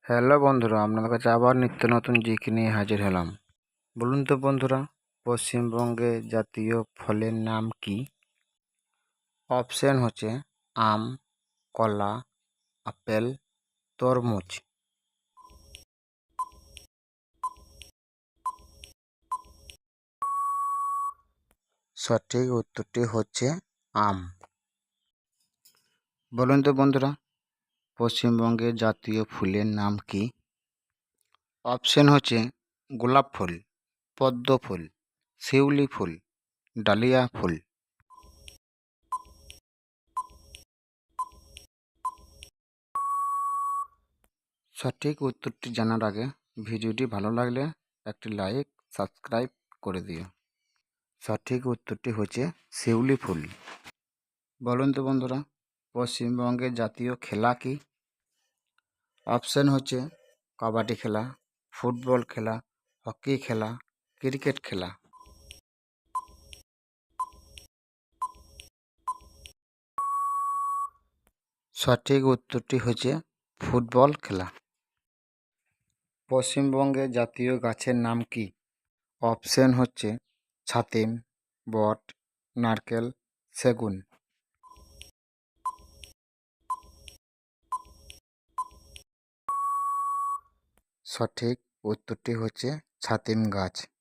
Hello বন্ধুরা, আপনাদের কাছে আবার নিত্য নতুন জিকে নিয়ে হাজির হলাম। বলুন তো বন্ধুরা, পশ্চিমবঙ্গে জাতীয় ফলের নাম কি? অপশন হচ্ছে আম, কলা, আপেল, তরমুজ। সঠিক উত্তরটি হচ্ছে আম। বলুন তো বন্ধুরা, পশ্চিমবঙ্গের জাতীয় ফুলের নাম কি? অপশন হচ্ছে গোলাপ ফুল, পদ্ম ফুল, শিউলি ফুল, ডালিয়া ফুল। সঠিক উত্তরটি জানার আগে ভিডিওটি ভালো লাগলে একটি লাইক, সাবস্ক্রাইব করে দিও। সঠিক উত্তরটি হচ্ছে শিউলি ফুল। বলুন তো বন্ধুরা, পশ্চিমবঙ্গের জাতীয় খেলা কি? অপশন হচ্ছে কাবাডি খেলা, ফুটবল খেলা, হকি খেলা, ক্রিকেট খেলা। সঠিক উত্তরটি হচ্ছে ফুটবল খেলা। পশ্চিমবঙ্গের জাতীয় গাছের নাম কি? অপশন হচ্ছে ছাতিম, বট, নারকেল, সেগুন। সঠিক উত্তরটি হচ্ছে ছাতিম গাছ।